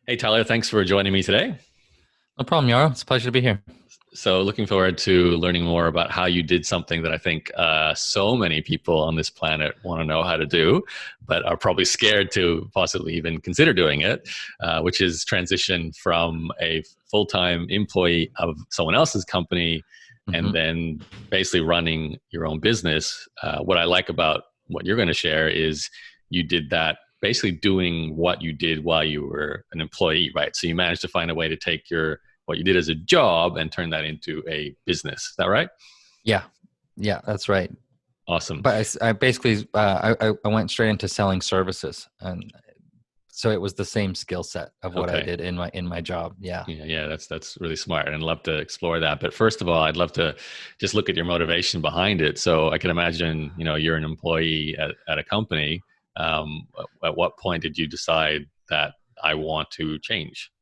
Hey, Tyler, thanks for joining me today. No problem, Yaro. It's a pleasure to be here. So, looking forward to learning more about how you did something that I think so many people on this planet want to know how to do, but are probably scared to possibly even consider doing it, which is transition from a full time employee of someone else's company and Hmm. then basically running your own business. What I like about what you're going to share is you did that basically doing what you did while you were an employee, right? So, you managed to find a way to take your what you did as a job and turn that into a business. Is that right? Yeah, yeah, that's right. Awesome. But I basically I went straight into selling services, and so it was the same skill set of what I Okay. did in my job. Yeah. Yeah, that's really smart, and I'd love to explore that. But first of all, I'd love to just look at your motivation behind it. So I can imagine, you're an employee at a company. At what point did you decide that I want to change?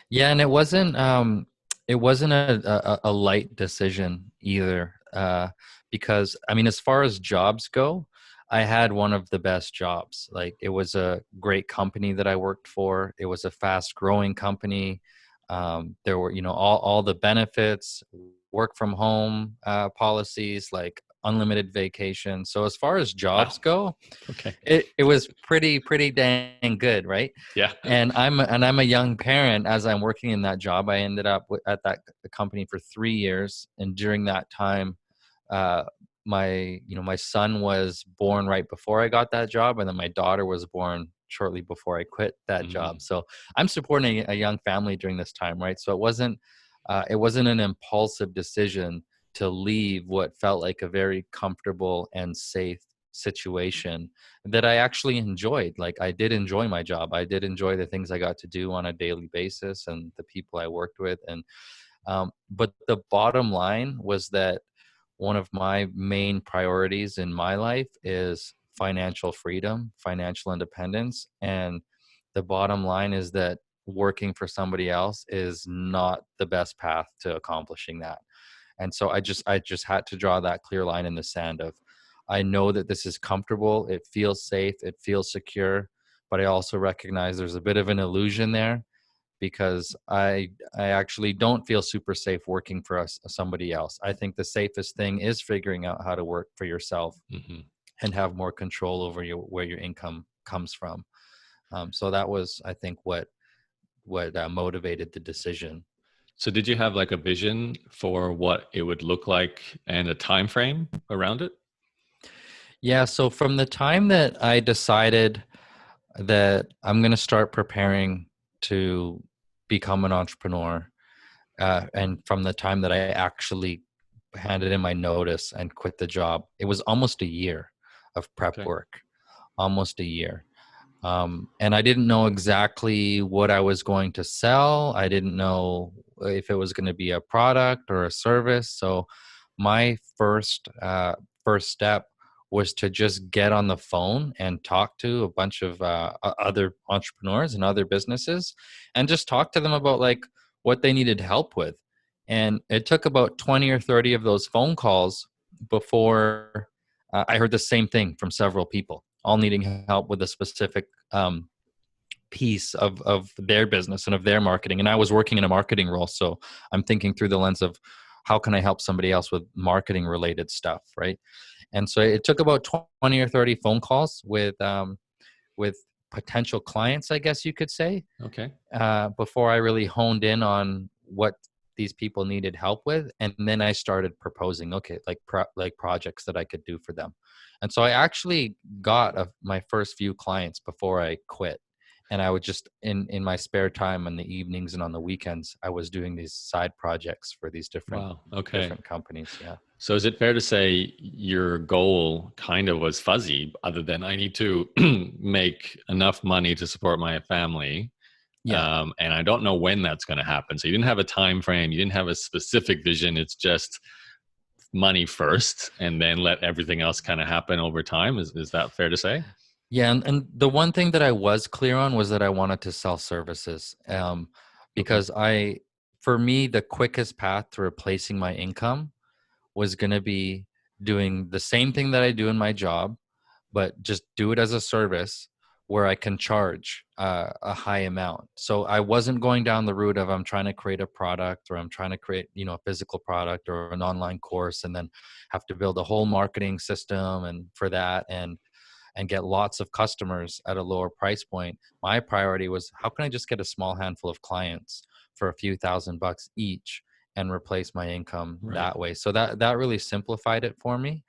Yeah, and it wasn't a light decision either, because I mean, as far as jobs go, I had one of the best jobs. Like, it was a great company that I worked for. It was a fast growing company. There were, all the benefits, work from home policies, like unlimited vacation. So as far as jobs Wow. go, Okay. it was pretty dang good, right? Yeah. And I'm a young parent. As I'm working in that job, I ended up at that company for 3 years, and during that time, uh, my son was born right before I got that job, and then my daughter was born shortly before I quit that Mhm. job. So I'm supporting a young family during this time, right? So it wasn't an impulsive decision to leave what felt like a very comfortable and safe situation that I actually enjoyed. Like, I did enjoy my job. I did enjoy the things I got to do on a daily basis and the people I worked with. And but the bottom line was that one of my main priorities in my life is financial freedom, financial independence, and the bottom line is that working for somebody else is not the best path to accomplishing that. And so I just had to draw that clear line in the sand of, I know that this is comfortable, it feels safe, it feels secure, but I also recognize there's a bit of an illusion there, because I actually don't feel super safe working for somebody else. I think the safest thing is figuring out how to work for yourself Mhm. and have more control over where your income comes from. So that was, I think, what motivated the decision. So did you have like a vision for what it would look like and a time frame around it? Yeah, so from the time that I decided that I'm going to start preparing to become an entrepreneur, and from the time that I actually handed in my notice and quit the job, it was almost a year of prep Okay. work, almost a year. And I didn't know exactly what I was going to sell. I didn't know if it was going to be a product or a service. So my first step was to just get on the phone and talk to a bunch of other entrepreneurs and other businesses, and just talk to them about like what they needed help with. And it took about 20 or 30 of those phone calls before I heard the same thing from several people, all needing help with a specific piece of their business and of their marketing. And I was working in a marketing role, so I'm thinking through the lens of, how can I help somebody else with marketing related stuff, right? And so it took about 20 or 30 phone calls with potential clients, I guess you could say, Okay. before I really honed in on what these people needed help with, and then I started proposing, okay, like like projects that I could do for them. And so I actually got my first few clients before I quit, and I would just, in my spare time, in the evenings and on the weekends, I was doing these side projects for these different Wow. Okay. different companies. Yeah. So is it fair to say your goal kind of was fuzzy, other than I need to make enough money to support my family, Yeah. and I don't know when that's going to happen. So you didn't have a time frame, you didn't have a specific vision. It's just money first, and then let everything else kind of happen over time. Is that fair to say? Yeah, and the one thing that I was clear on was that I wanted to sell services, Okay. because for me, the quickest path to replacing my income was going to be doing the same thing that I do in my job, but just do it as a service where I can charge a high amount. So I wasn't going down the route of I'm trying to create a product, or I'm trying to create, a physical product or an online course, and then have to build a whole marketing system and for that, and get lots of customers at a lower price point. My priority was, how can I just get a small handful of clients for a few $1,000 each and replace my income Right. that way? So that really simplified it for me.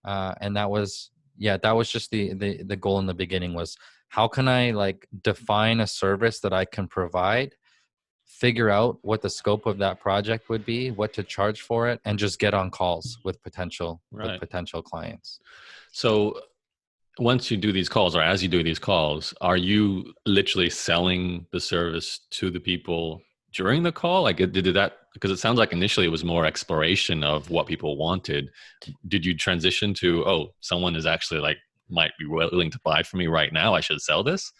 And that was, yeah, that was just the goal in the beginning, was how can I like define a service that I can provide, figure out what the scope of that project would be, what to charge for it, and just get on calls with Right. potential clients. So once you do these calls, or as you do these calls, are you literally selling the service to the people during the call? Like, did that, because it sounds like initially it was more exploration of what people wanted. Did you transition to, oh, someone is actually like, might be willing to buy from me right now, I should sell this?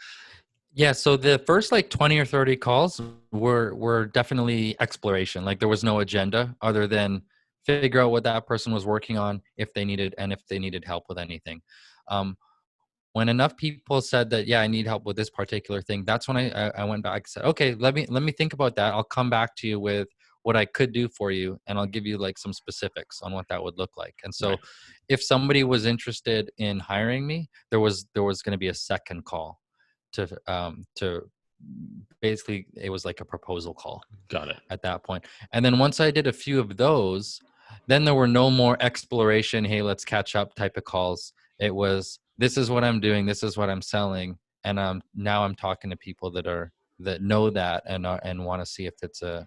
Yeah, so the first like 20 or 30 calls were definitely exploration. Like there was no agenda other than figure out what that person was working on, if they needed help with anything. Um, when enough people said that, yeah, I need help with this particular thing, that's when I went back and said, okay, let me think about that. I'll come back to you with what I could do for you, and I'll give you like some specifics on what that would look like. And so Right. if somebody was interested in hiring me, there was going to be a second call to basically, it was like a proposal call Got it. at that point. And then once I did a few of those, then there were no more exploration, hey, let's catch up type of calls. It was, this is what I'm doing, this is what I'm selling, and now I'm talking to people that know that and want to see if it's a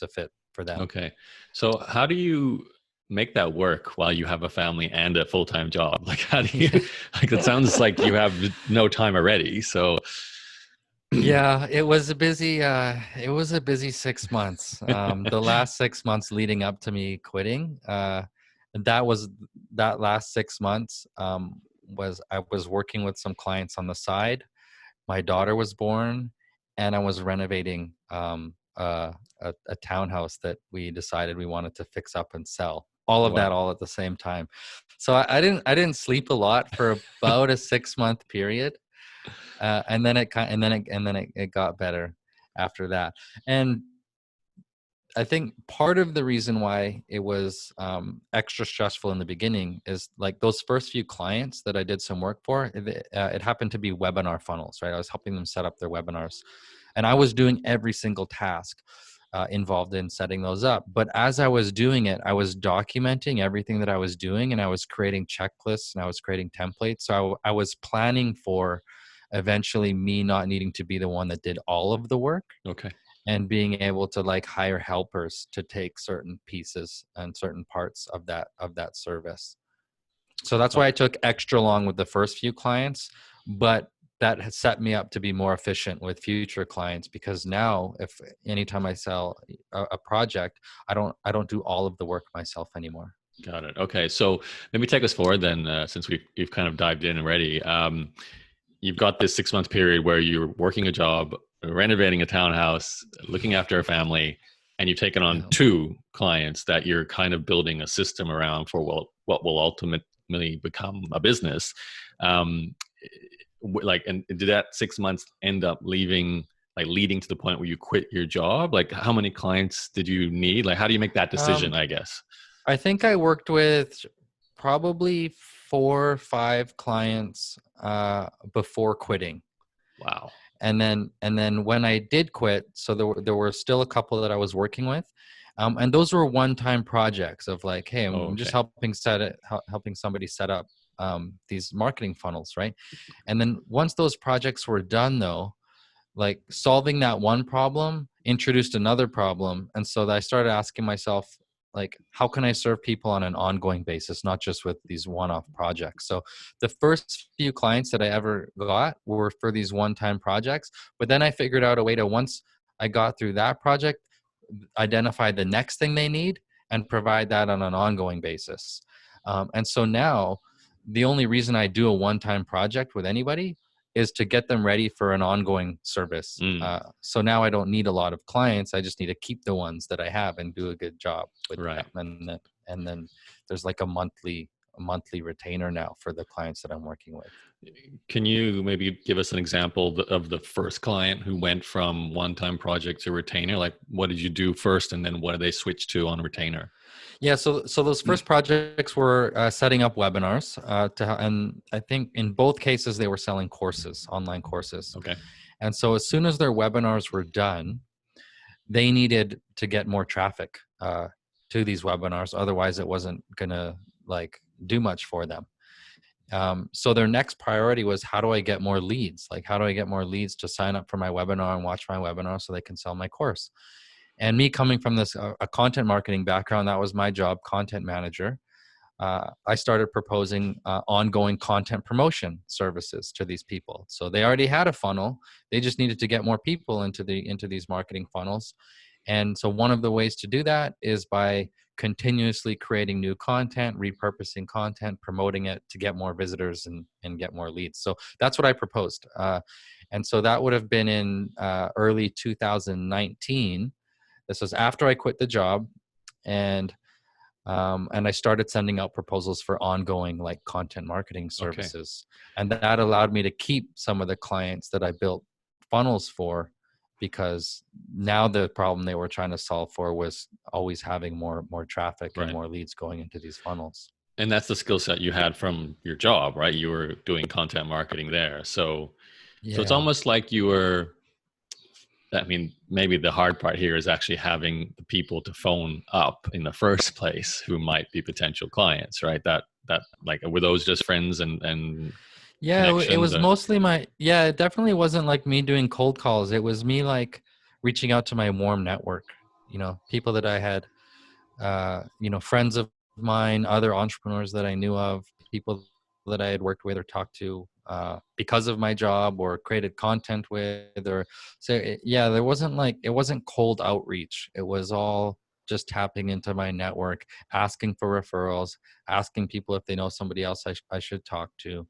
fit for them. Okay. So how do you make that work while you have a family and a full-time job? Like, how do you, like, it sounds like you have no time already. So, Yeah, it was a busy 6 months. The last 6 months leading up to me quitting, that was that last 6 months, was I was working with some clients on the side. My daughter was born, and I was renovating a townhouse that we decided we wanted to fix up and sell. All of that wow. all at the same time. So I didn't sleep a lot for about a 6 month period, and then it got better after that. And I think part of the reason why it was extra stressful in the beginning is like those first few clients that I did some work for. It happened to be webinar funnels, right? I was helping them set up their webinars, and I was doing every single task involved in setting those up. But as I was doing it, I was documenting everything that I was doing, and I was creating checklists and I was creating templates. So I was planning for eventually me not needing to be the one that did all of the work, Okay. and being able to like hire helpers to take certain pieces and certain parts of that service. So that's why I took extra long with the first few clients, but that has set me up to be more efficient with future clients, because now if anytime I sell a project, I don't do all of the work myself anymore. Got it. Okay. So let me take us forward then, since you've kind of dived in already. You've got this 6 month period where you're working a job, renovating a townhouse, looking after a family, and you've taken on Yeah. two clients that you're kind of building a system around for, well, what will ultimately become a business. Um, like, and did that 6 months end up leading to the point where you quit your job? Like, how many clients did you need? Like, how do you make that decision, Um, I guess? I think I worked with probably 4 or 5 clients before quitting. Wow. And then when I did quit, so there were still a couple that I was working with, and those were one-time projects of like, hey, Oh, I'm just okay. helping somebody set up these marketing funnels, right? And then once those projects were done, though, like solving that one problem introduced another problem, and so I started asking myself, like, how can I serve people on an ongoing basis, not just with these one-off projects? So the first few clients that I ever got were for these one-time projects, but then I figured out a way to, once I got through that project, identify the next thing they need and provide that on an ongoing basis. And so now the only reason I do a one-time project with anybody is to get them ready for an ongoing service. Mm, So now I don't need a lot of clients. I just need to keep the ones that I have and do a good job with them. right. And then there's like a monthly a monthly retainer now for the clients that I'm working with. Can you maybe give us an example of the first client who went from one-time project to retainer? Like, what did you do first, and then what did they switch to on retainer? Yeah, so those first projects were setting up webinars, and I think in both cases they were selling courses, online courses. Okay. And so as soon as their webinars were done, they needed to get more traffic to these webinars. Otherwise, it wasn't gonna like do much for them. So their next priority was, how do I get more leads? Like, how do I get more leads to sign up for my webinar and watch my webinar so they can sell my course? And me coming from this a content marketing background, that was my job, content manager. I started proposing ongoing content promotion services to these people. So they already had a funnel; they just needed to get more people into these marketing funnels. And so one of the ways to do that is by continuously creating new content, repurposing content, promoting it to get more visitors and get more leads. So that's what I proposed. And so that would have been in early 2019. This was after I quit the job, and I started sending out proposals for ongoing like content marketing Okay. services. And that allowed me to keep some of the clients that I built funnels for, because now the problem they were trying to solve for was always having more traffic and Right. more leads going into these funnels. And that's the skill set you had from your job, right? You were doing content marketing there. So it's Yeah. almost like you were, I mean, maybe the hard part here is actually having the people to phone up in the first place who might be potential clients, right? That like, were those just friends and Yeah, it connections? was mostly yeah, it definitely wasn't like me doing cold calls. It was me like reaching out to my warm network, people that I had, friends of mine, other entrepreneurs that I knew of, people that I had worked with or talked to because of my job or created content with, or yeah, it wasn't cold outreach. It was all just tapping into my network, asking for referrals, asking people if they know somebody else I should talk to.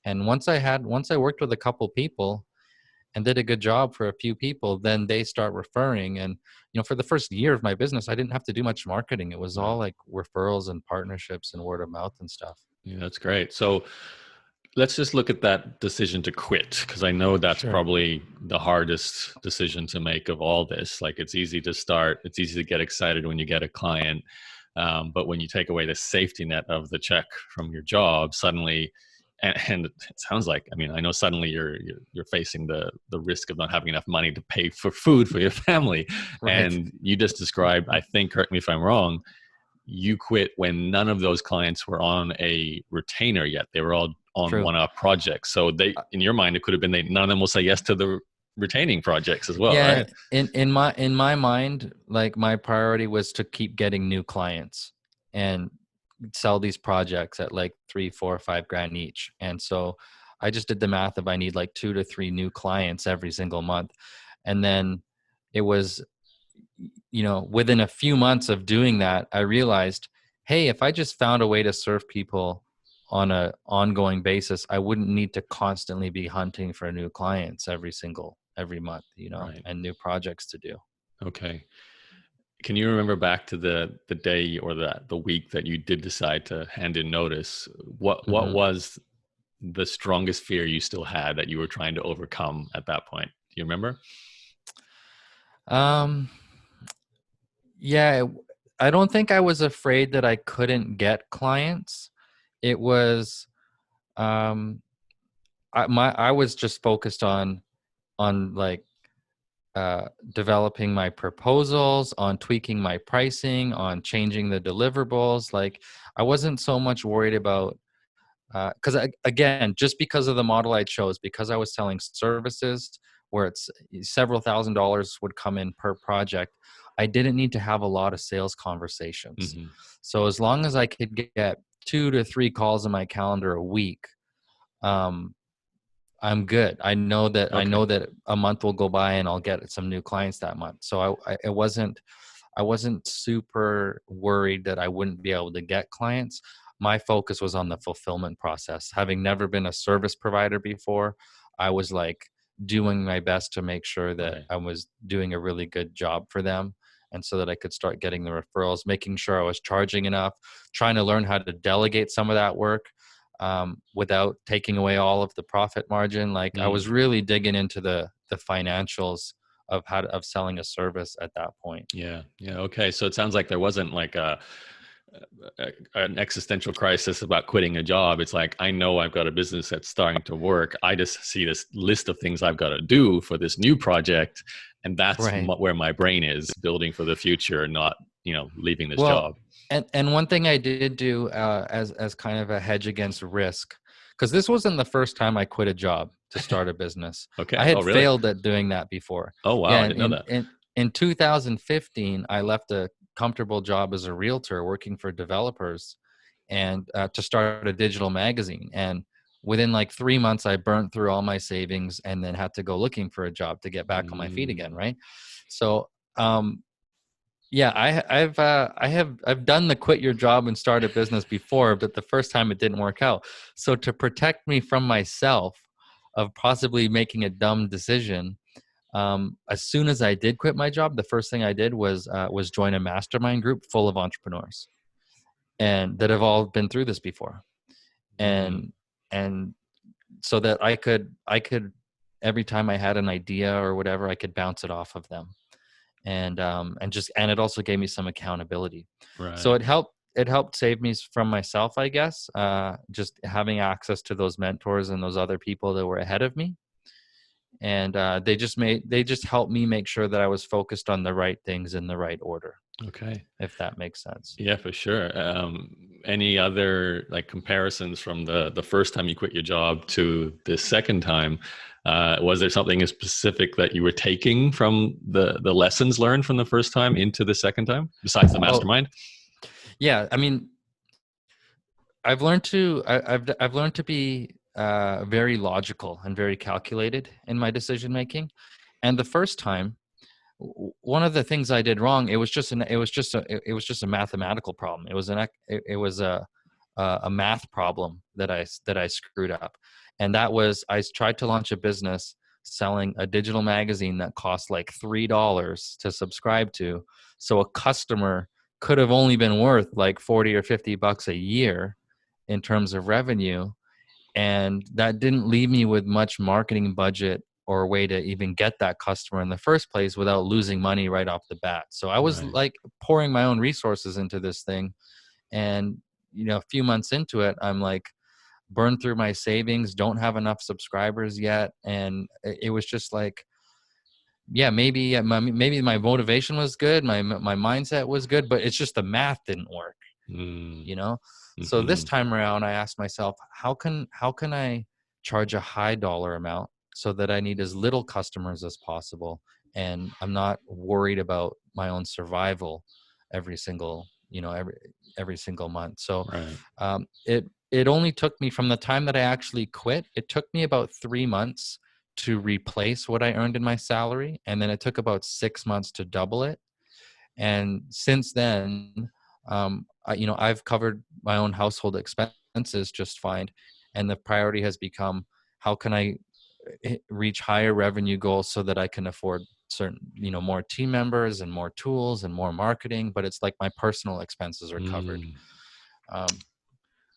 And once I worked with a couple people and did a good job for a few people, then they start referring. And for the first year of my business, I didn't have to do much marketing. It was all Wow. like referrals and partnerships and word of mouth and stuff. Yeah, that's great. So let's just look at that decision to quit, because I know that's Sure. probably the hardest decision to make of all this. Like, it's easy to start, it's easy to get excited when you get a client, but when you take away the safety net of the check from your job, suddenly, and it sounds like, I mean, I know suddenly you're facing the risk of not having enough money to pay for food for your family, Right. and you just described, I think, correct me if I'm wrong, you quit when none of those clients were on a retainer yet. They were all on True. one-off projects. So they, in your mind, it could have been none of them will say yes to the retaining projects as well, Yeah, right? in my mind, like my priority was to keep getting new clients and sell these projects at like 3, 4, 5 grand each. And so I just did the math of I need like 2 to 3 new clients every single month. And then it was, within a few months of doing that, I realized, hey, if I just found a way to serve people on a ongoing basis, I wouldn't need to constantly be hunting for new clients every month, Right. and new projects to do. Okay. Can you remember back to the day or the week that you did decide to hand in notice? What hmm was the strongest fear you still had that you were trying to overcome at that point? Do you remember? Um, yeah, I don't think I was afraid that I couldn't get clients. It was, um, I was just focused on like developing my proposals, on tweaking my pricing, on changing the deliverables. Like I wasn't so much worried about because again, just because of the model I chose, because I was selling services where it's several $1,000s would come in per project, I didn't need to have a lot of sales conversations. Hmm. So as long as I could get 2 to 3 calls in my calendar a week, um, I'm good. I Okay. know that a month will go by and I'll get some new clients that month. So I wasn't super worried that I wouldn't be able to get clients. My focus was on the fulfillment process. Having never been a service provider before, I was like doing my best to make sure that Right. I was doing a really good job for them and so that I could start getting the referrals, making sure I was charging enough, trying to learn how to delegate some of that work without taking away all of the profit margin. Like I was really digging into the financials of of selling a service at that point. Yeah. Yeah. Okay. So it sounds like there wasn't like an existential crisis about quitting a job. It's like, I know I've got a business that's starting to work. I just see this list of things I've got to do for this new project. And that's Right. where my brain is building for the future, not, leaving this Well, job. and one thing I did do as kind of a hedge against risk, because this wasn't the first time I quit a job to start a business. I Okay. Oh, had really? failed at doing that before. Oh, wow. Yeah, I and didn't know that. in 2015, I left a comfortable job as a realtor working for developers, and to start a digital magazine. And within like 3 months, I burnt through all my savings and then had to go looking for a job to get back on my feet again. Right. So, yeah, I've done the quit your job and start a business before, but the first time it didn't work out. So to protect me from myself of possibly making a dumb decision, as soon as I did quit my job, the first thing I did was join a mastermind group full of entrepreneurs, and that have all been through this before, Mm, and and so that I could every time I had an idea or whatever, I could bounce it off of them, and it also gave me some accountability. So right. it helped save me from myself, I guess, just having access to those mentors and those other people that were ahead of me. And they just helped me make sure that I was focused on the right things in the right order, Okay. if that makes sense. Yeah, for sure. Any other like comparisons from the first time you quit your job to the second time? Was there something specific that you were taking from the lessons learned from the first time into the second time, besides the Oh, mastermind? yeah, I mean, I've learned to be very logical and very calculated in my decision making. And the first time, one of the things I did wrong, it was just a mathematical problem. It was a math problem that I screwed up. And that was, I tried to launch a business selling a digital magazine that cost like $3 to subscribe to. So a customer could have only been worth like 40 or $50 a year in terms of revenue. And that didn't leave me with much marketing budget or a way to even get that customer in the first place without losing money right off the bat. So I was Right. like pouring my own resources into this thing. And, a few months into it, I'm like, burned through my savings, don't have enough subscribers yet. And it was just like, yeah, maybe my motivation was good. My mindset was good, but it's just the math didn't work, Mm, you know. So this hmm. time around, I asked myself, how can I charge a high dollar amount so that I need as little customers as possible, and I'm not worried about my own survival every single every single month. So Right. it only took me, from the time that I actually quit, it took me about 3 months to replace what I earned in my salary, and then it took about 6 months to double it. And since then, I've covered my own household expenses just fine, and the priority has become, how can I reach higher revenue goals so that I can afford certain, more team members and more tools and more marketing, but it's like my personal expenses are covered. Mm, Um,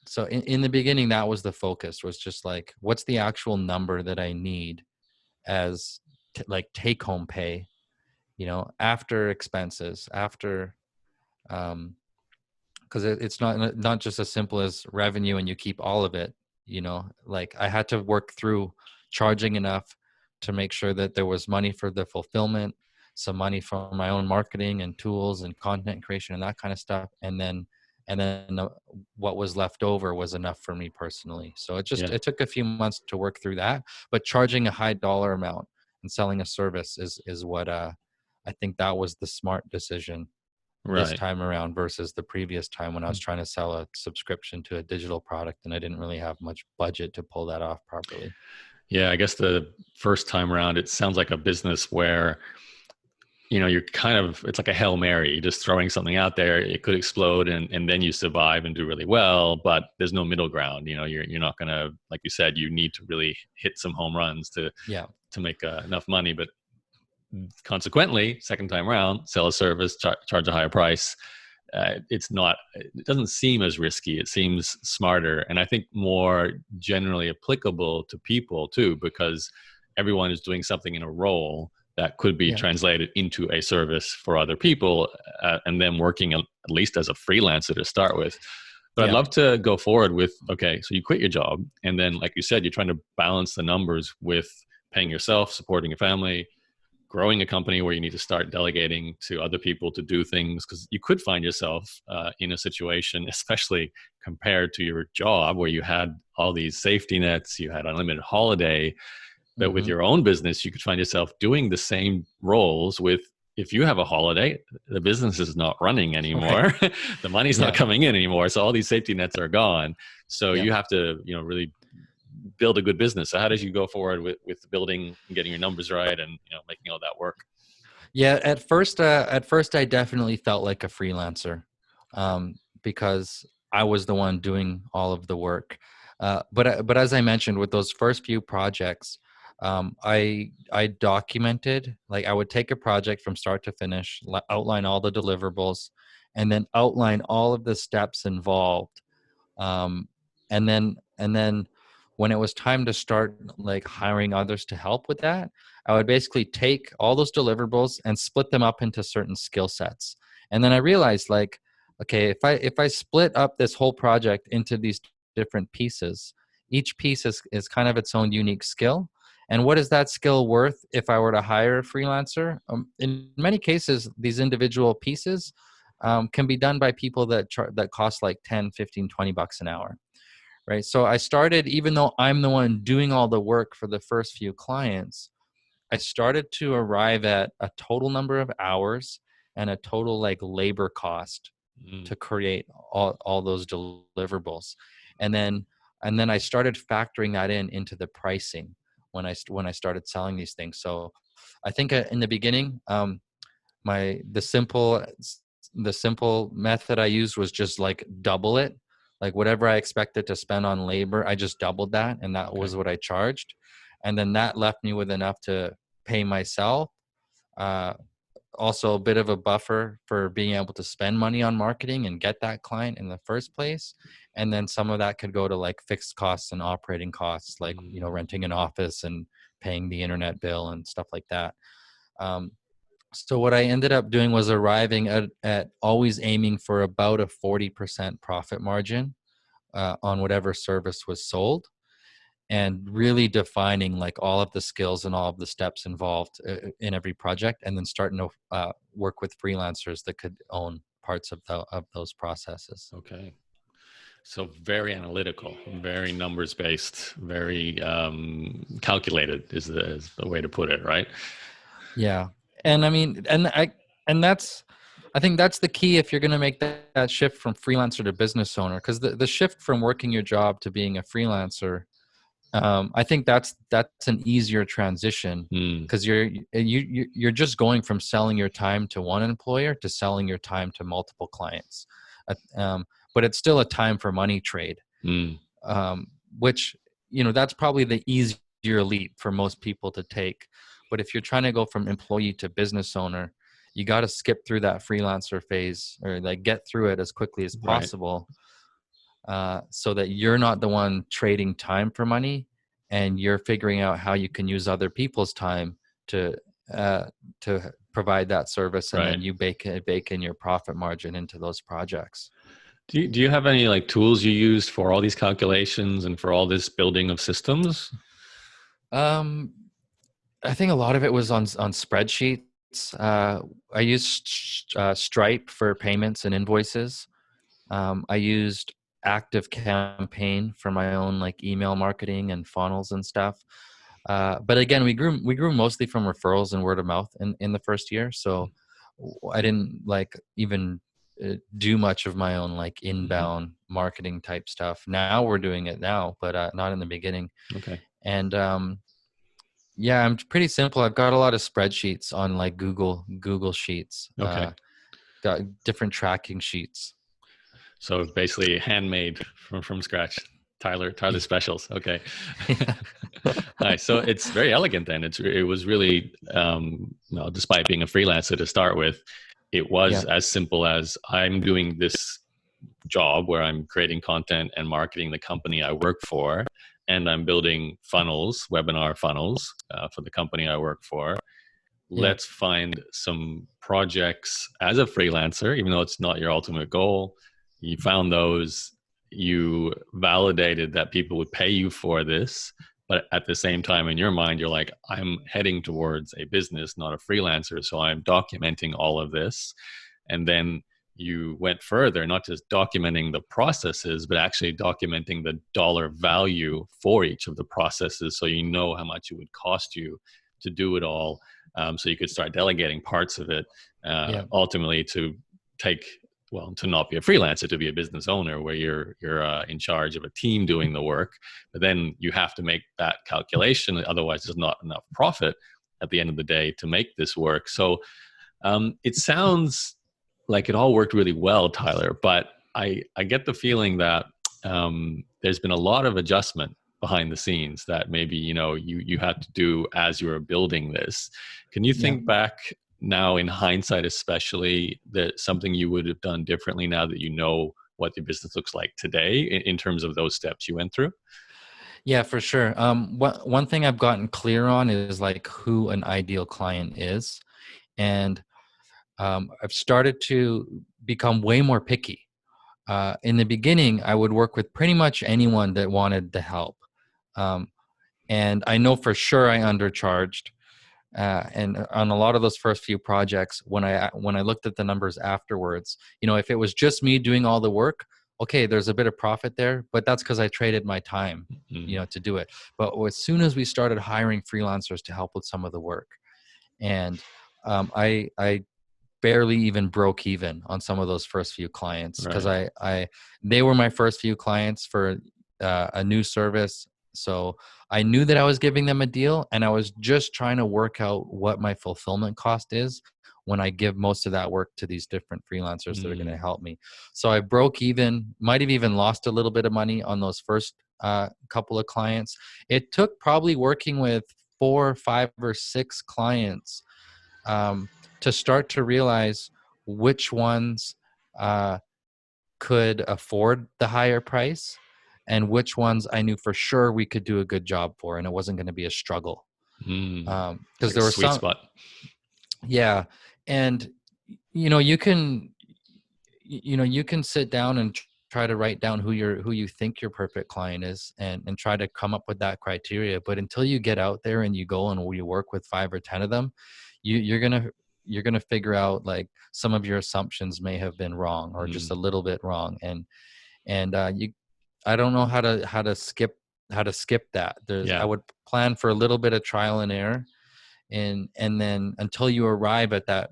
so in the beginning, that was the focus, was just like, what's the actual number that I need as like take home pay, after expenses, after, um, because it's not just as simple as revenue and you keep all of it. Like I had to work through charging enough to make sure that there was money for the fulfillment, some money for my own marketing and tools and content creation and that kind of stuff, and then what was left over was enough for me personally. So yeah. it took a few months to work through that, but charging a high dollar amount and selling a service is what, I think that was the smart decision this Right. time around versus the previous time when I was trying to sell a subscription to a digital product and I didn't really have much budget to pull that off properly. Yeah. I guess the first time around, it sounds like a business where you're kind of, it's like a Hail Mary, you're just throwing something out there, it could explode, and then you survive and do really well, but there's no middle ground. You're not going to, like you said, you need to really hit some home runs to Yeah. make enough money. But consequently, second time around, sell a service, charge a higher price. It doesn't seem as risky. It seems smarter, and I think more generally applicable to people too, because everyone is doing something in a role that could be Yeah. translated into a service for other people, and then working at least as a freelancer to start with. But I'd Yeah. love to go forward with, okay, so you quit your job, and then, like you said, you're trying to balance the numbers with paying yourself, supporting your family, growing a company where you need to start delegating to other people to do things, because you could find yourself in a situation, especially compared to your job where you had all these safety nets, you had unlimited holiday, but with Hmm. your own business you could find yourself doing the same roles with, if you have a holiday, the business is not running Right. anymore. The money's not Yeah. coming in anymore, so all these safety nets are gone. So Yeah. you have to, really build a good business. So how did you go forward with building and getting your numbers right, and making all that work? Yeah, at first, I definitely felt like a freelancer, because I was the one doing all of the work. But as I mentioned, with those first few projects, I documented, like I would take a project from start to finish, outline all the deliverables, and then outline all of the steps involved, um, and then when it was time to start like hiring others to help with that, I would basically take all those deliverables and split them up into certain skill sets. And then I realized, like, okay, if I split up this whole project into these different pieces, each piece is kind of its own unique skill. And what is that skill worth if I were to hire a freelancer? In many cases, these individual pieces can be done by people that cost like 10, 15, $20 an hour, right? So I started, even though I'm the one doing all the work for the first few clients, I started to arrive at a total number of hours and a total like labor cost Mm. to create all those deliverables. And then and then I started factoring that into the pricing when I started selling these things. So I think in the beginning, my the simple method I used was just like double it. Like whatever I expected to spend on labor, I just doubled that, and that Okay. was what I charged. And then that left me with enough to pay myself. Uh, Also a bit of a buffer for being able to spend money on marketing and get that client in the first place. And then some of that could go to like fixed costs and operating costs, like Mm. renting an office and paying the internet bill and stuff like that. Um, so what I ended up doing was arriving at always aiming for about a 40% profit margin on whatever service was sold, and really defining like all of the skills and all of the steps involved in every project, and then starting to work with freelancers that could own parts of those processes. Okay. So very analytical, very numbers based, very calculated is the way to put it, right? Yeah. And I mean, and that's, I think that's the key if you're going to make that shift from freelancer to business owner, because the shift from working your job to being a freelancer, I think that's an easier transition, Mm. because you're just going from selling your time to one employer to selling your time to multiple clients. Uh, um, but it's still a time for money trade, Mm. um, which, that's probably the easier leap for most people to take. But if you're trying to go from employee to business owner, you got to skip through that freelancer phase, or like get through it as quickly as Right. possible, so that you're not the one trading time for money, and you're figuring out how you can use other people's time to uh, to provide that service, and Right. then you bake in your profit margin into those projects. Do you have any like tools you used for all these calculations and for all this building of systems? Um, I think a lot of it was on spreadsheets. I used Stripe for payments and invoices. I used Active Campaign for my own like email marketing and funnels and stuff. But again, we grew mostly from referrals and word of mouth in the first year. So I didn't like even do much of my own like Hmm. inbound marketing type stuff. Now we're doing it now, but not in the beginning. Okay. And yeah, I'm pretty simple. I've got a lot of spreadsheets on like Google Sheets. Okay. Got different tracking sheets. So basically handmade from scratch. Tyler specials. Okay. Yeah. Nice. So it's very elegant then. It was really, well, despite being a freelancer to start with, it was Yeah. as simple as I'm doing this job where I'm creating content and marketing the company I work for, and I'm building funnels, webinar funnels, for the company I work for. Yeah. Let's find some projects as a freelancer, even though it's not your ultimate goal. You found those, you validated that people would pay you for this, but at the same time, in your mind, you're like, I'm heading towards a business, not a freelancer. So I'm documenting all of this. And then you went further, not just documenting the processes, but actually documenting the dollar value for each of the processes. So you know how much it would cost you to do it all, so you could start delegating parts of it, Yeah. ultimately to take, well, to not be a freelancer, to be a business owner where you're in charge of a team doing the work. But then you have to make that calculation, otherwise there's not enough profit at the end of the day to make this work. So it sounds like it all worked really well, Tyler, but I get the feeling that there's been a lot of adjustment behind the scenes that maybe you had to do as you were building this. Can you Yeah. think back now, in hindsight especially, that something you would have done differently now that you know what your business looks like today in terms of those steps you went through? Yeah, for sure. One thing I've gotten clear on is like who an ideal client is. And I've started to become way more picky. In the beginning, I would work with pretty much anyone that wanted the help. Um, and I know for sure I undercharged. And on a lot of those first few projects, when I looked at the numbers afterwards, if it was just me doing all the work, okay, there's a bit of profit there, but that's because I traded my time, Mm, to do it. But as soon as we started hiring freelancers to help with some of the work, and I barely even broke even on some of those first few clients because right. they were my first few clients for a new service. So I knew that I was giving them a deal, and I was just trying to work out what my fulfillment cost is when I give most of that work to these different freelancers that are going to Mm, help me. So I broke even, might have even lost a little bit of money on those first couple of clients. It took probably working with 4, 5, or 6 clients um, to start to realize which ones uh, could afford the higher price and which ones I knew for sure we could do a good job for, and it wasn't going to be a struggle. mm. Because Like a there were sweet some, spot. yeah, and you can sit down and try to write down who you think your perfect client is, and try to come up with that criteria. But until you get out there and you go and you work with 5 or 10 of them, you're gonna figure out like some of your assumptions may have been wrong or just a Mm, little bit wrong. And you I don't know how to skip that. I yeah. would plan for a little bit of trial and error, and then until you arrive at that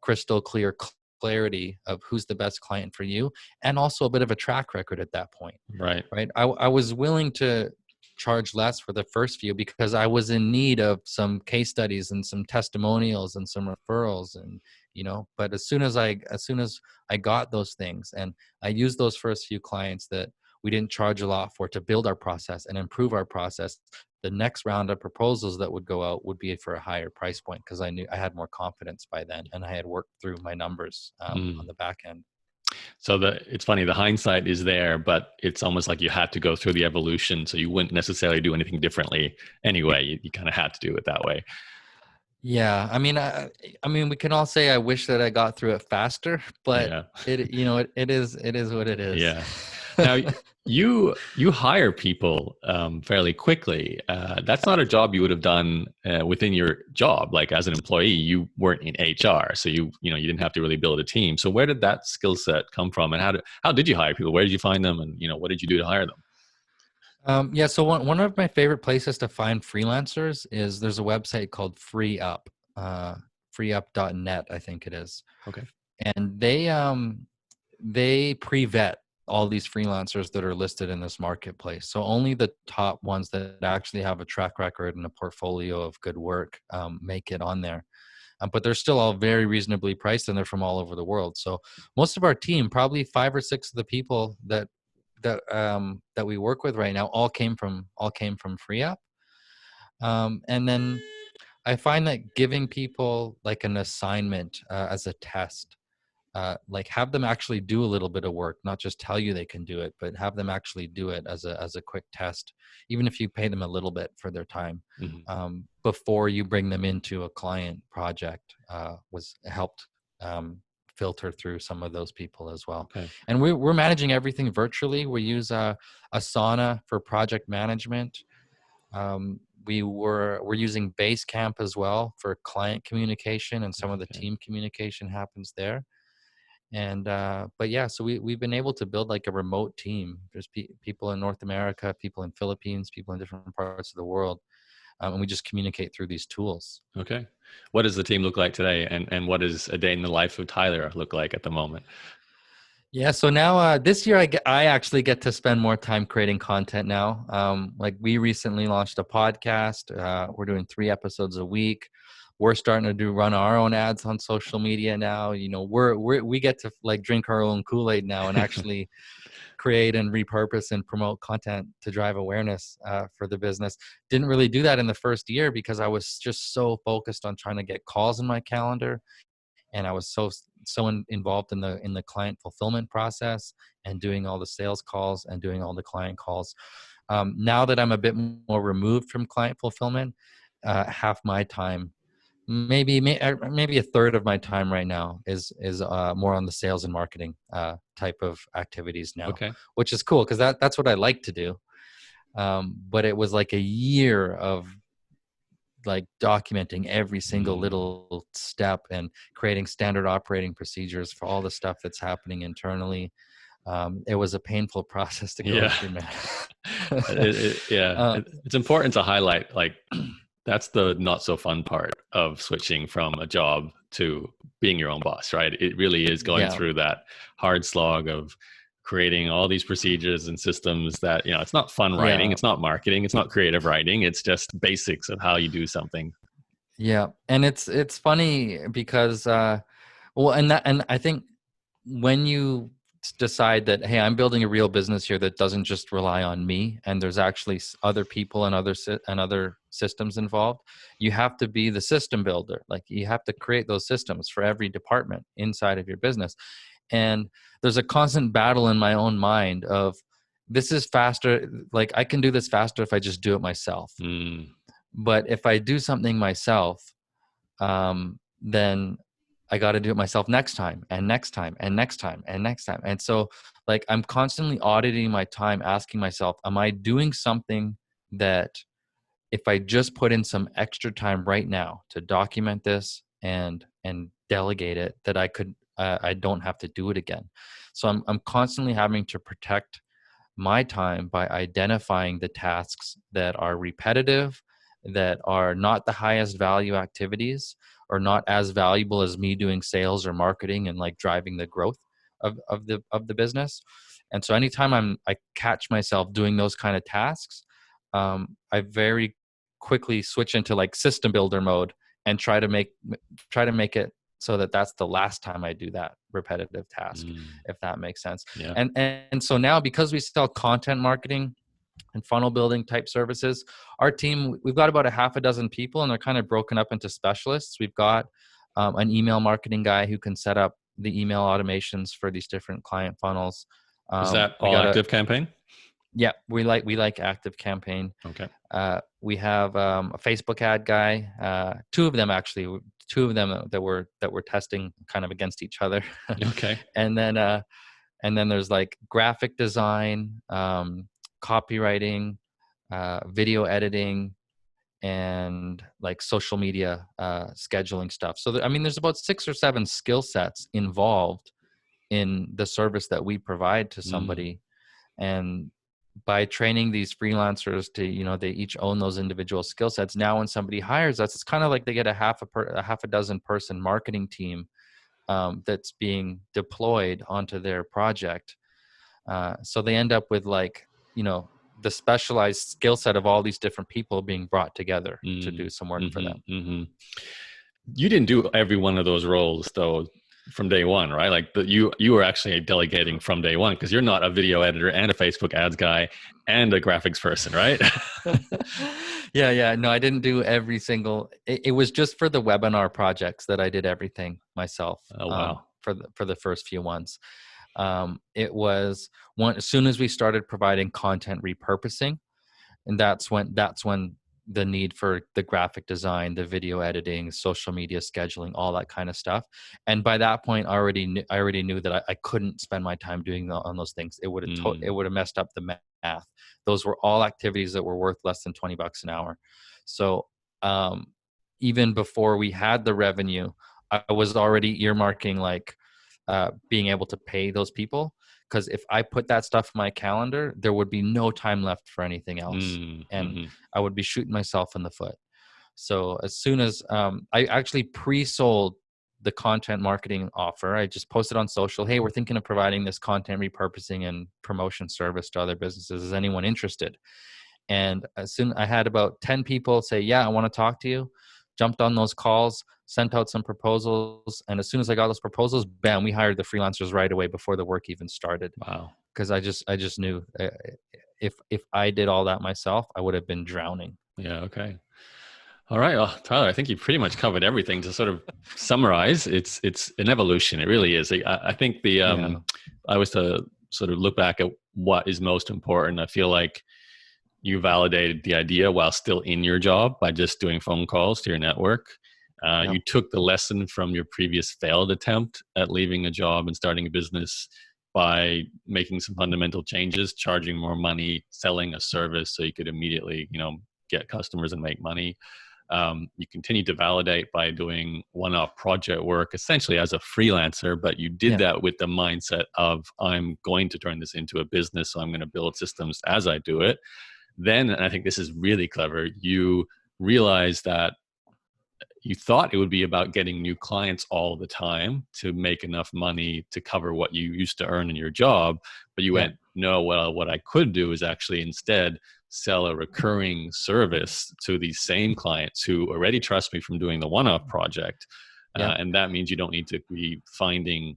crystal clear clarity of who's the best client for you, and also a bit of a track record at that point. Right. Right, I was willing to charge less for the first few because I was in need of some case studies and some testimonials and some referrals, and but as soon as I got those things, and I used those first few clients that we didn't charge a lot for to build our process and improve our process, the next round of proposals that would go out would be for a higher price point because I knew I had more confidence by then, and I had worked through my numbers on Mm. the back end. So it's funny, the hindsight is there, but it's almost like you had to go through the evolution, so you wouldn't necessarily do anything differently anyway. You kind of had to do it that way. Yeah, I mean, we can all say I wish that I got through it faster, but Yeah. it is what it is. Yeah. Now you hire people fairly quickly. That's not a job you would have done within your job. Like as an employee, you weren't in HR, so you didn't have to really build a team. So where did that skill set come from, and how did you hire people? Where did you find them, and what did you do to hire them? Yeah, so one of my favorite places to find freelancers is there's a website called freeup.net, I think it is. Okay. And they pre-vet all these freelancers that are listed in this marketplace. So only the top ones that actually have a track record and a portfolio of good work make it on there. But they're still all very reasonably priced, and they're from all over the world. So most of our team, probably 5 or 6 of the people that that we work with right now all came from free up. And then I find that giving people like an assignment as a test, like have them actually do a little bit of work, not just tell you they can do it, but have them actually do it as a quick test, even if you pay them a little bit for their time, Mhm. before you bring them into a client project, was helped filter through some of those people as well. Okay. And we're managing everything virtually. We use Asana for project management. We're using Basecamp as well for client communication, and some of the Okay. team communication happens there. And but yeah, so we've been able to build like a remote team. There's people in North America, people in Philippines, people in different parts of the world, and we just communicate through these tools. Okay. What does the team look like today, and what does a day in the life of Tyler look like at the moment? Yeah, so now this year I actually get to spend more time creating content now. Like we recently launched a podcast. We're doing 3 episodes a week. We're starting to run our own ads on social media now. You know, we get to like drink our own Kool-Aid now and actually create and repurpose and promote content to drive awareness for the business. Didn't really do that in the first year because I was just so focused on trying to get calls in my calendar, and I was involved in the client fulfillment process and doing all the sales calls and doing all the client calls. Now that I'm a bit more removed from client fulfillment, half my time, maybe a third of my time right now is more on the sales and marketing type of activities now, Okay. which is cool because that's what I like to do. But it was like a year of like documenting every single Mm. little step and creating standard operating procedures for all the stuff that's happening internally. It was a painful process to go Yeah. through, man. Yeah. uh, It's important to highlight, like, that's the not so fun part of switching from a job to being your own boss, right? It really is going yeah, through that hard slog of creating all these procedures and systems that, it's not fun writing, yeah, it's not marketing, it's not creative writing, it's just basics of how you do something. yeah. And it's funny because well, and I think when you decide that, hey, I'm building a real business here that doesn't just rely on me, and there's actually other people and other systems involved, you have to be the system builder. Like you have to create those systems for every department inside of your business. And there's a constant battle in my own mind of, this is faster, like I can do this faster if I just do it myself. Mm. But if I do something myself, then I got to do it myself next time and next time and next time and next time. And so like I'm constantly auditing my time, asking myself, am I doing something that if I just put in some extra time right now to document this and delegate it, that I don't have to do it again. So I'm constantly having to protect my time by identifying the tasks that are repetitive, that are not the highest value activities, or not as valuable as me doing sales or marketing and like driving the growth of the business. And so anytime I catch myself doing those kind of tasks, I very quickly switch into like system builder mode and try to make it so that that's the last time I do that repetitive task, Mm. if that makes sense. Yeah. And so now, because we sell content marketing and funnel building type services, our team, we've got about a half a dozen people, and they're kind of broken up into specialists. We've got an email marketing guy who can set up the email automations for these different client funnels. Is that We all got a active campaign? Yeah, we like active campaign. Okay. We have a Facebook ad guy, two of them actually, two of them that we're testing kind of against each other. Okay. and then there's like graphic design, copywriting, video editing, and like social media scheduling stuff. So I mean, there's about 6 or 7 skill sets involved in the service that we provide to Mm. somebody. And by training these freelancers to, they each own those individual skill sets, now when somebody hires us, it's kind of like they get a half a dozen person marketing team that's being deployed onto their project. So they end up with like, the specialized skill set of all these different people being brought together to do Mm. some work for them. Mm-hmm. Mm-hmm. You didn't do every one of those roles, though. from day one, right? Like you were actually delegating from day one because you're not a video editor and a Facebook ads guy and a graphics person, right? Yeah. No, I didn't do every single. It was just for the webinar projects that I did everything myself. Oh wow. For the first few ones, it was as soon as we started providing content repurposing, and that's when the need for the graphic design, the video editing, social media scheduling, all that kind of stuff. And by that point, I already knew that I couldn't spend my time doing on those things. It would have messed up the math. Those were all activities that were worth less than $20 an hour. So um, even before we had the revenue, I was already earmarking like being able to pay those people, because if I put that stuff in my calendar, there would be no time left for anything else, and Mm-hmm. I would be shooting myself in the foot. So as soon as I actually pre-sold the content marketing offer, I just posted on social, hey, we're thinking of providing this content repurposing and promotion service to other businesses. Is anyone interested? And as soon I had about 10 people say, yeah, I want to talk to you, jumped on those calls, sent out some proposals. And as soon as I got those proposals, bam, we hired the freelancers right away before the work even started. Wow. Because I just knew if I did all that myself, I would have been drowning. Yeah. Okay. All right. Well, Tyler, I think you pretty much covered everything. To sort of summarize, it's an evolution. It really is. I think Yeah. I was to sort of look back at what is most important. I feel like you validated the idea while still in your job by just doing phone calls to your network. Yeah. You took the lesson from your previous failed attempt at leaving a job and starting a business by making some fundamental changes, charging more money, selling a service so you could immediately, get customers and make money. You continue to validate by doing one-off project work, essentially as a freelancer, but you did Yeah. that with the mindset of, I'm going to turn this into a business, so I'm going to build systems as I do it. Then, and I think this is really clever, you realize that you thought it would be about getting new clients all the time to make enough money to cover what you used to earn in your job. But you Yeah. went, no, well, what I could do is actually instead sell a recurring service to these same clients who already trust me from doing the one-off project. Yeah. And that means you don't need to be finding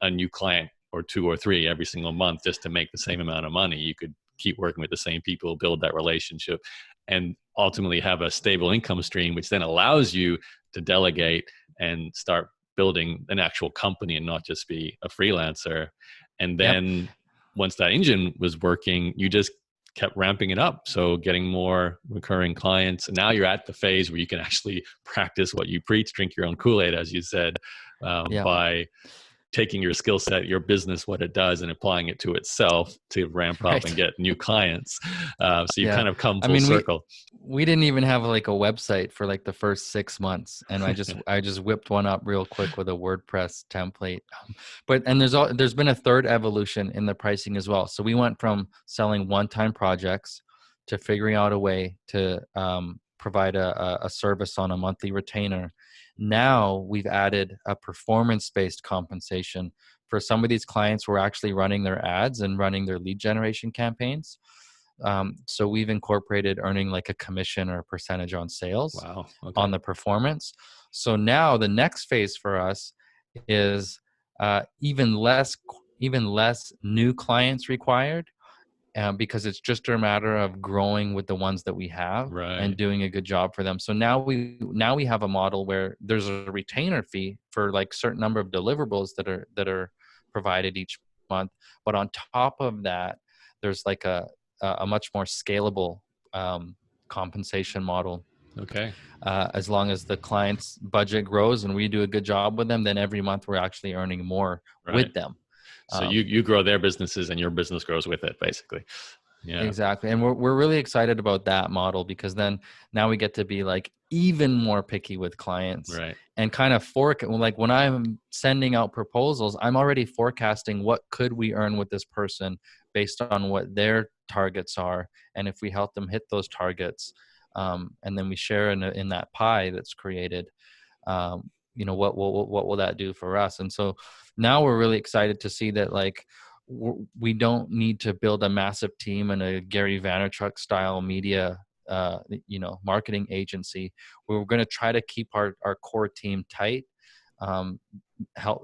a new client or two or three every single month just to make the same amount of money. You could keep working with the same people, build that relationship, and ultimately have a stable income stream, which then allows you to delegate and start building an actual company and not just be a freelancer. And Yep. then once that engine was working, you just kept ramping it up. So getting more recurring clients. And now you're at the phase where you can actually practice what you preach, drink your own Kool-Aid, as you said, Yeah. by taking your skill set, your business, what it does, and applying it to itself to ramp up and Right. get new clients. So you've Yeah. kind of come I full mean, circle. we didn't even have like a website for like the first 6 months, and I just whipped one up real quick with a WordPress template. But and there's been a third evolution in the pricing as well. So we went from selling one-time projects to figuring out a way to provide a service on a monthly retainer. Now we've added a performance-based compensation for some of these clients. We're actually running their ads and running their lead generation campaigns. So we've incorporated earning like a commission or a percentage on sales Wow. on Okay. the performance. So now the next phase for us is even less new clients required, because it's just a matter of growing with the ones that we have and Right. doing a good job for them. So now we have a model where there's a retainer fee for like certain number of deliverables that are provided each month, but on top of that, there's like a much more scalable compensation model. Okay. As long as the client's budget grows and we do a good job with them, then every month we're actually earning more Right. with them. So you grow their businesses and your business grows with it, basically. Yeah. Exactly. And we're really excited about that model, because then now we get to be like even more picky with clients Right. and kind of like when I'm sending out proposals, I'm already forecasting what could we earn with this person based on what their targets are. And if we help them hit those targets, and then we share in that pie that's created, what will that do for us? And so now we're really excited to see that like we don't need to build a massive team and a Gary Vaynerchuk style media marketing agency. We're going to try to keep our core team tight, um,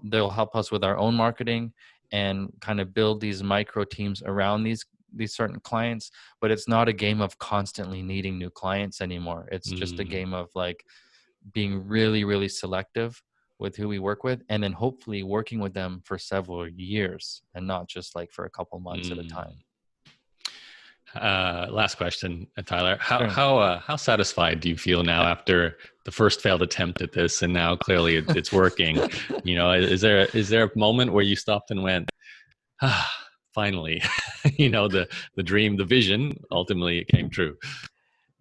they'll help us with our own marketing and kind of build these micro teams around these certain clients. But it's not a game of constantly needing new clients anymore. It's just a Mm, game of like being really, really selective with who we work with, and then hopefully working with them for several years and not just like for a couple months at a mm. time. Last question, Tyler. Sure. How satisfied do you feel now after the first failed attempt at this, and now clearly it's working? You know, is there a moment where you stopped and went, ah, finally, you know, the dream, the vision, ultimately it came true.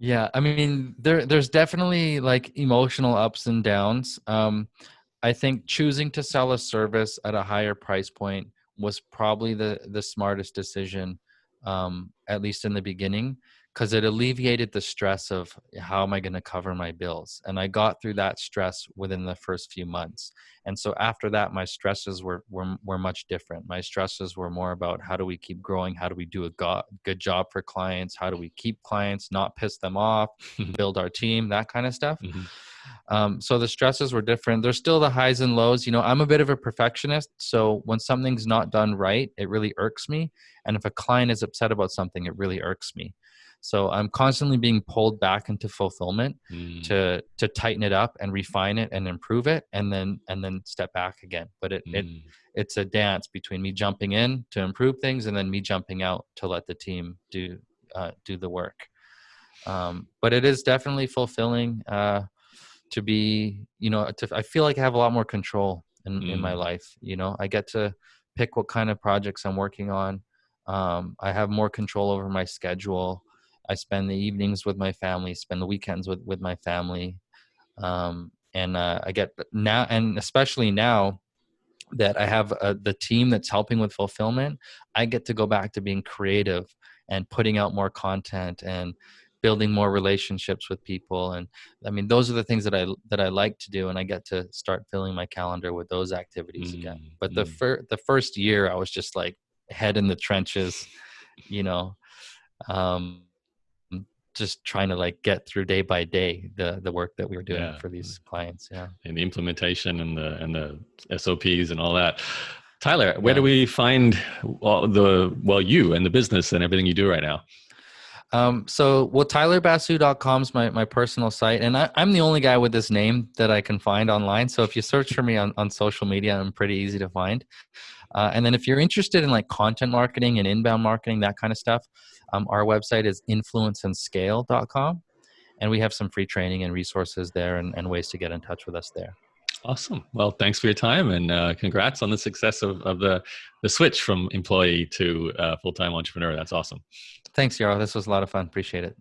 Yeah, I mean, there's definitely like emotional ups and downs. I think choosing to sell a service at a higher price point was probably the smartest decision, at least in the beginning, because it alleviated the stress of how am I going to cover my bills, and I got through that stress within the first few months. And so after that, my stresses were much different. My stresses were more about how do we keep growing, how do we do a good job for clients, how do we keep clients, not piss them off, build our team, that kind of stuff. Mhm. So the stresses were different. There's still the highs and lows. You know, I'm a bit of a perfectionist. So when something's not done right, it really irks me. And if a client is upset about something, it really irks me. So I'm constantly being pulled back into fulfillment Mm, to tighten it up and refine it and improve it, and then step back again. But mm, it's a dance between me jumping in to improve things and then me jumping out to let the team do the work. But it is definitely fulfilling. To be, you know, I feel like I have a lot more control in my mm, life. You know, I get to pick what kind of projects I'm working on. I have more control over my schedule. I spend the evenings with my family, spend the weekends with my family. And I get now, and especially now that I have the team that's helping with fulfillment, I get to go back to being creative and putting out more content and building more relationships with people. And I mean, those are the things that I like to do, and I get to start filling my calendar with those activities again. mm, But mm. the first year, I was just like head in the trenches, you know, um, just trying to like get through day by day the work that we were doing Yeah. for these clients. Yeah, And the implementation and the SOPs and all that. Tyler, where do yeah. we find you and the business and everything you do right now? So well, tylerbasu.com is my personal site. And I'm the only guy with this name that I can find online. So if you search for me on social media, I'm pretty easy to find. And then if you're interested in like content marketing and inbound marketing, that kind of stuff, our website is influenceandscale.com. And we have some free training and resources there, and ways to get in touch with us there. Awesome. Well, thanks for your time, and congrats on the success of the switch from employee to full-time entrepreneur. That's awesome. Thanks, Yarrow. This was a lot of fun. Appreciate it.